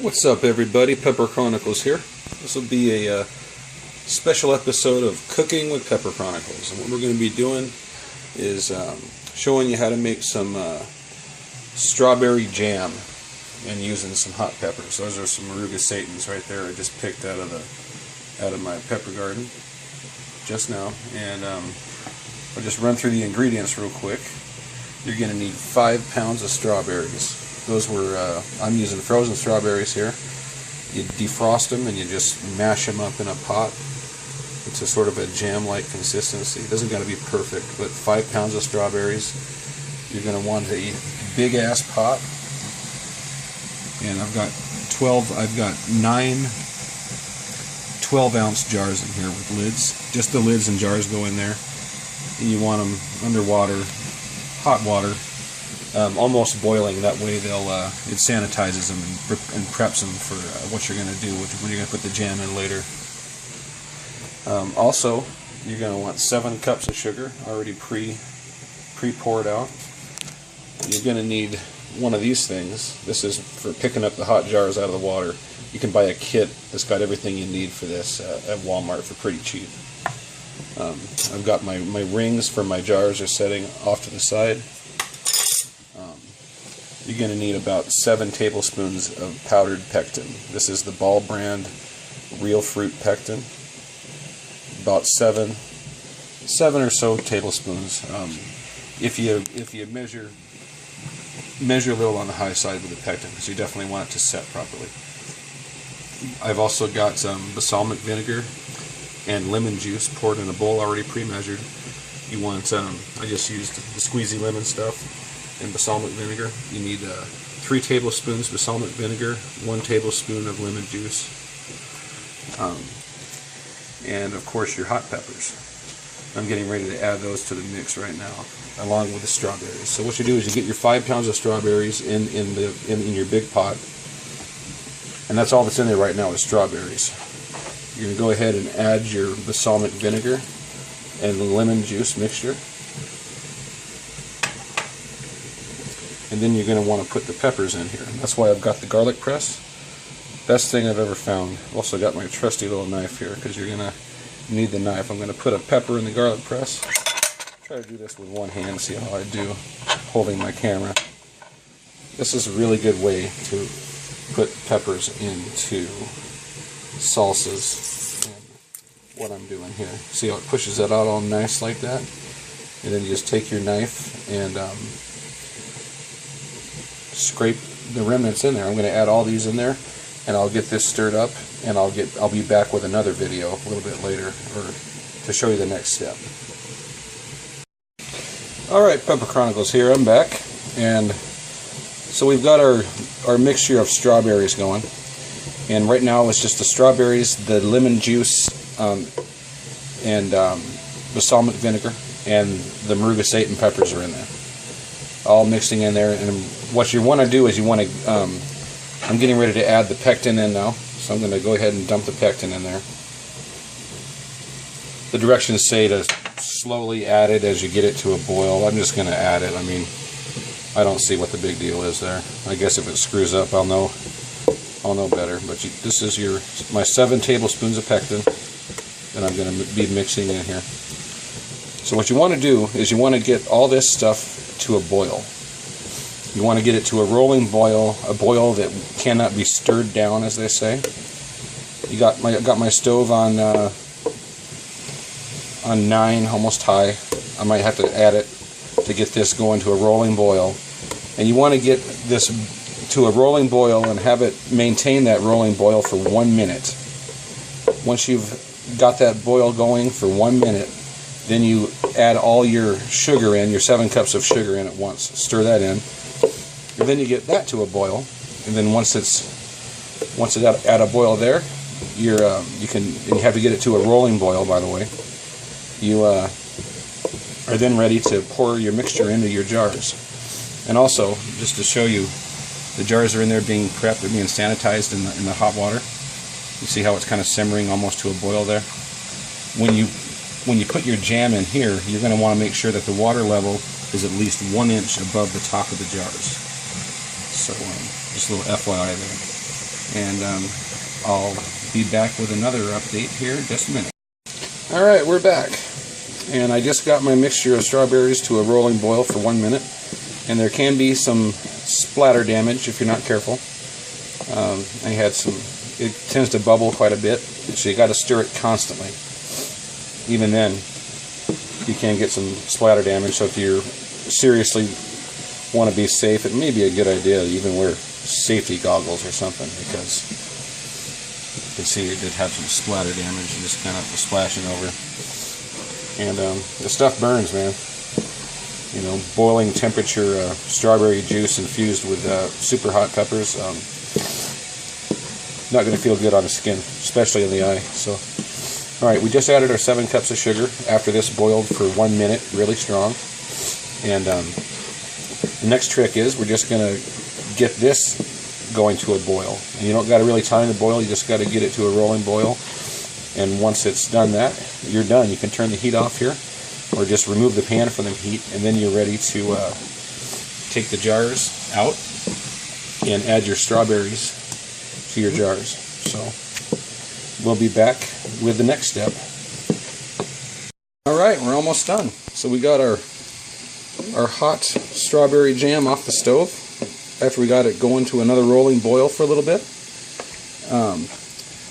What's up, everybody? Pepper Chronicles here. This will be a special episode of Cooking with Pepper Chronicles. And what we're going to be doing is showing you how to make some strawberry jam and using some hot peppers. Those are some Moruga Satans right there I just picked out of my pepper garden just now. And I'll just run through the ingredients real quick. You're going to need 5 pounds of strawberries. Those were, I'm using frozen strawberries here. You defrost them and you just mash them up in a pot. It's a sort of a jam-like consistency. It doesn't got to be perfect, but 5 pounds of strawberries. You're going to want a big-ass pot. And I've got 9 12-ounce jars in here with lids. Just the lids and jars go in there. And you want them underwater, hot water. Almost boiling. That way it sanitizes them and preps them for what you're going to do when you're going to put the jam in later. Also, you're going to want 7 cups of sugar already pre-poured out. You're going to need one of these things. This is for picking up the hot jars out of the water. You can buy a kit that's got everything you need for this at Walmart for pretty cheap. I've got my rings for my jars are setting off to the side. You're going to need about 7 tablespoons of powdered pectin. This is the Ball brand real fruit pectin. About 7 or so tablespoons. If you measure a little on the high side with the pectin, because you definitely want it to set properly. I've also got some balsamic vinegar and lemon juice poured in a bowl already pre-measured. You want I just used the squeezy lemon stuff and balsamic vinegar. You need 3 tablespoons balsamic vinegar, 1 tablespoon of lemon juice, and of course your hot peppers. I'm getting ready to add those to the mix right now, along with the strawberries. So what you do is you get your 5 pounds of strawberries in your big pot, and that's all that's in there right now is strawberries. You're going to go ahead and add your balsamic vinegar and the lemon juice mixture. And then you're going to want to put the peppers in here. That's why I've got the garlic press. Best thing I've ever found. I've also got my trusty little knife here because you're going to need the knife. I'm going to put a pepper in the garlic press. Try to do this with one hand, see how I do holding my camera. This is a really good way to put peppers into salsas and what I'm doing here. See how it pushes that out all nice like that? And then you just take your knife and scrape the remnants in there. I'm going to add all these in there, and I'll get this stirred up, and I'll be back with another video a little bit later, or to show you the next step. Alright, Pepper Chronicles here, I'm back, and so we've got our mixture of strawberries going, and right now it's just the strawberries, the lemon juice, and balsamic vinegar, and the Moruga Satan peppers are in there, all mixing in there. And what you want to do is you want to, I'm getting ready to add the pectin in now, so I'm going to go ahead and dump the pectin in there. The directions say to slowly add it as you get it to a boil. I'm just going to add it. I mean, I don't see what the big deal is there. I guess if it screws up, I'll know better. But this is my 7 tablespoons of pectin that I'm going to be mixing in here. So what you want to do is you want to get all this stuff to a boil. You want to get it to a rolling boil, a boil that cannot be stirred down, as they say. I got my stove on 9, almost high. I might have to add it to get this going to a rolling boil. And you want to get this to a rolling boil and have it maintain that rolling boil for 1 minute. Once you've got that boil going for 1 minute, then you add all your sugar in, your 7 cups of sugar in at once. Stir that in. And then you get that to a boil. And then once it's at a boil there, you have to get it to a rolling boil, by the way. You are then ready to pour your mixture into your jars. And also, just to show you, the jars are in there being prepped, they're being sanitized in the hot water. You see how it's kind of simmering almost to a boil there? When you put your jam in here, you're going to want to make sure that the water level is at least 1 inch above the top of the jars. So just a little FYI there. and I'll be back with another update here in just a minute. Alright, we're back, and I just got my mixture of strawberries to a rolling boil for 1 minute, and there can be some splatter damage if you're not careful. I had some, it tends to bubble quite a bit, so you got to stir it constantly. Even then, you can get some splatter damage, so if you seriously want to be safe, it may be a good idea to even wear safety goggles or something, because you can see it did have some splatter damage and just kind of splashing over. And the stuff burns, man. You know, boiling temperature strawberry juice infused with super hot peppers, not going to feel good on the skin, especially in the eye. So, alright, we just added our 7 cups of sugar after this boiled for 1 minute, really strong. And the next trick is we're just going to get this going to a boil. And you don't got to really time the boil, you just got to get it to a rolling boil. And once it's done that, you're done. You can turn the heat off here, or just remove the pan from the heat, and then you're ready to take the jars out and add your strawberries to your jars. So we'll be back with the next step. Alright, we're almost done. So we got our hot strawberry jam off the stove after we got it going to another rolling boil for a little bit.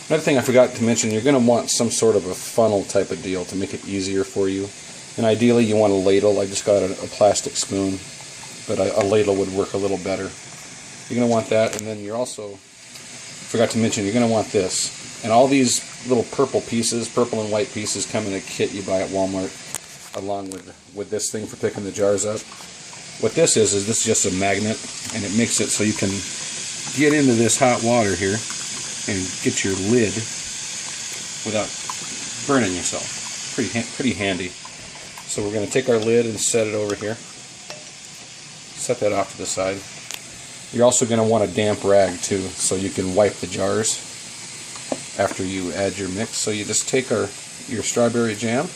Another thing I forgot to mention, you're going to want some sort of a funnel type of deal to make it easier for you. And ideally you want a ladle. I just got a plastic spoon, but a ladle would work a little better. You're going to want that, and then you're also, forgot to mention, you're going to want this. And all these little purple pieces, purple and white pieces, come in a kit you buy at Walmart, along with this thing for picking the jars up. What this is this is just a magnet, and it makes it so you can get into this hot water here and get your lid without burning yourself. Pretty handy. So we're going to take our lid and set it over here. Set that off to the side. You're also going to want a damp rag too, so you can wipe the jars after you add your mix. So you just take your strawberry jam,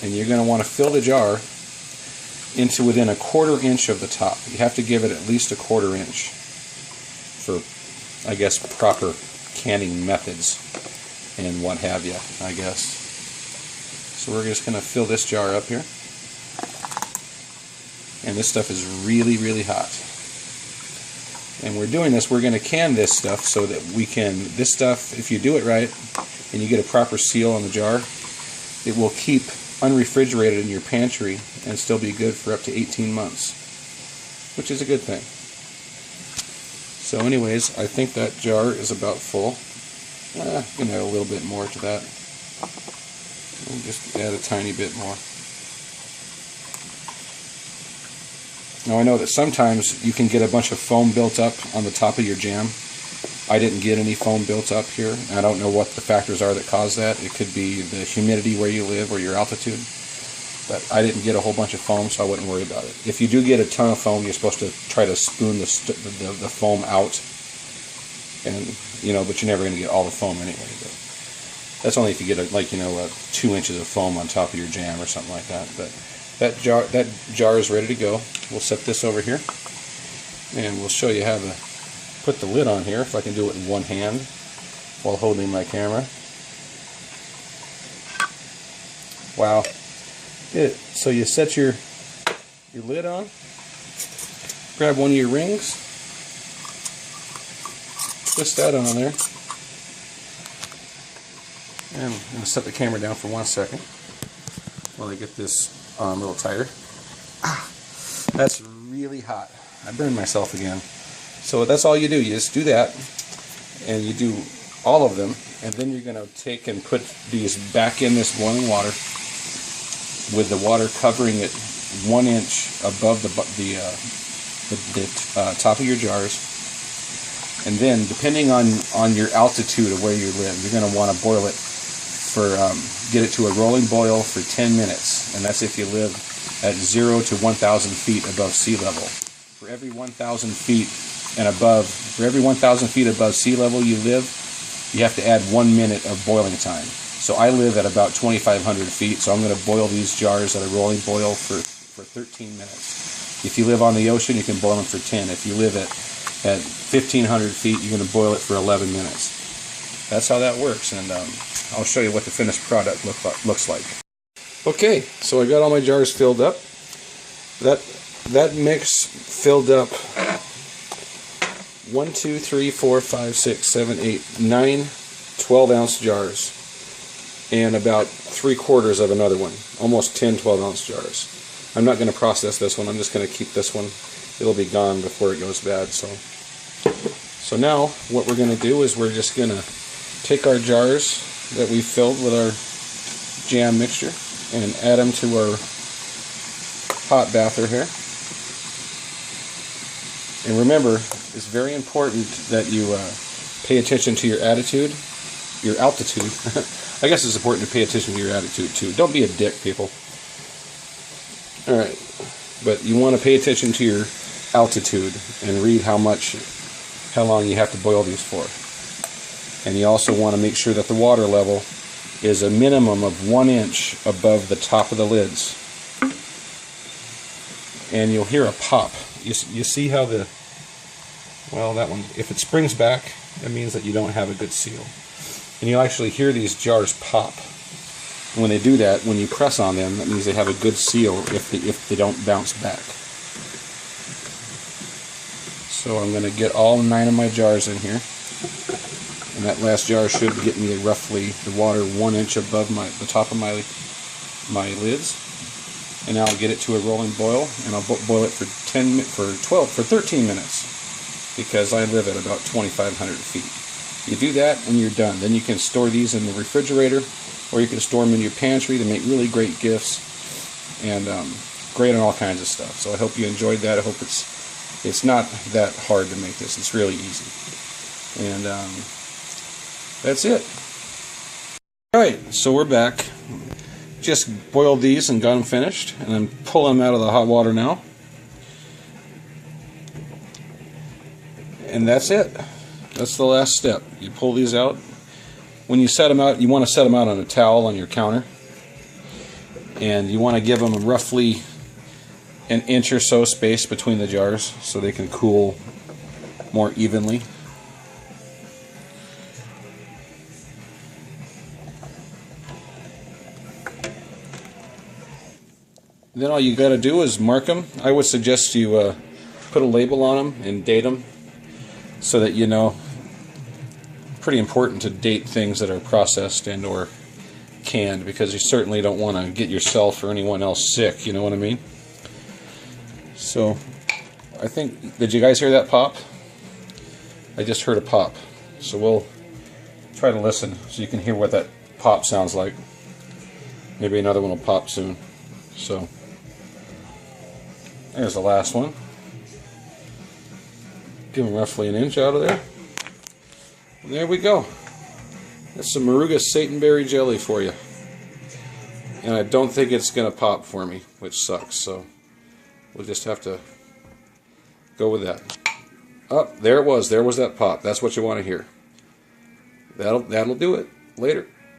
and you're going to want to fill the jar into within 1/4 inch of the top. You have to give it at least 1/4 inch for, I guess, proper canning methods and what have you, I guess. So we're just going to fill this jar up here. And this stuff is really, really hot. And we're doing this, we're going to can this stuff so that we can, this stuff, if you do it right and you get a proper seal on the jar, it will keep unrefrigerated in your pantry and still be good for up to 18 months, which is a good thing. So anyways, I think that jar is about full. I'm going to add a little bit more to that. We'll just add a tiny bit more. Now I know that sometimes you can get a bunch of foam built up on the top of your jam. I didn't get any foam built up here. I don't know what the factors are that cause that. It could be the humidity where you live or your altitude. But I didn't get a whole bunch of foam, so I wouldn't worry about it. If you do get a ton of foam, you're supposed to try to spoon the foam out. And but you're never going to get all the foam anyway. But that's only if you get 2 inches of foam on top of your jam or something like that. But that jar is ready to go. We'll set this over here, and we'll show you how to put the lid on here, if I can do it in one hand while holding my camera. Wow. So you set your lid on, grab one of your rings, twist that on there, and I'm going to set the camera down for 1 second while I get this a little tighter. That's really hot. I burned myself again. So that's all you do. You just do that, and you do all of them, and then you're going to take and put these back in this boiling water with the water covering it 1 inch above the top of your jars. And then, depending on your altitude of where you live, you're going to want to boil it for get it to a rolling boil for 10 minutes, and that's if you live at 0 to 1,000 feet above sea level. For every 1,000 feet and above, for every 1,000 feet above sea level you live, you have to add 1 minute of boiling time. So I live at about 2,500 feet, so I'm going to boil these jars at a rolling boil for 13 minutes. If you live on the ocean, you can boil them for 10. If you live at at 1500 feet, you're going to boil it for 11 minutes. That's how that works, and I'll show you what the finished product looks like. Okay, so I got all my jars filled up. That mix filled up 1, 2, 3, 4, 5, 6, 7, 8, 9 12-ounce jars, and about 3/4 of another one, almost 10 12-ounce jars. I'm not going to process this one. I'm just going to keep this one. It'll be gone before it goes bad. So now what we're going to do is we're just going to take our jars that we filled with our jam mixture and add them to our hot bather here. And remember, it's very important that you pay attention to your altitude. I guess it's important to pay attention to your attitude too. Don't be a dick, people. Alright, but you want to pay attention to your altitude and read how long you have to boil these for. And you also want to make sure that the water level is a minimum of 1 inch above the top of the lids. And you'll hear a pop. You see how that one, if it springs back, that means that you don't have a good seal. And you'll actually hear these jars pop. And when they do that, when you press on them, that means they have a good seal if they don't bounce back. So I'm going to get all 9 of my jars in here. And that last jar should get me roughly the water 1 inch above the top of my lids. And now I'll get it to a rolling boil, and I'll boil it for 13 minutes, because I live at about 2,500 feet. You do that and you're done. Then you can store these in the refrigerator, or you can store them in your pantry. They make really great gifts, and great on all kinds of stuff. So I hope you enjoyed that. I hope it's not that hard to make this. It's really easy. And that's it. Alright, so we're back. Just boiled these and got them finished, and I'm pulling them out of the hot water now. And that's it. That's the last step. You pull these out. When you set them out, you want to set them out on a towel on your counter, and you want to give them roughly an inch or so space between the jars so they can cool more evenly. Then all you got to do is mark them. I would suggest you put a label on them and date them, so that you know. Pretty important to date things that are processed and or canned, because you certainly don't want to get yourself or anyone else sick, you know what I mean? So I think, did you guys hear that pop? I just heard a pop. So we'll try to listen so you can hear what that pop sounds like. Maybe another one will pop soon. So there's the last one. Give them roughly an inch out of there. And there we go. That's some Moruga Satanberry jelly for you. And I don't think it's going to pop for me, which sucks. So we'll just have to go with that. Oh, there it was. There was that pop. That's what you want to hear. That'll do it. Later.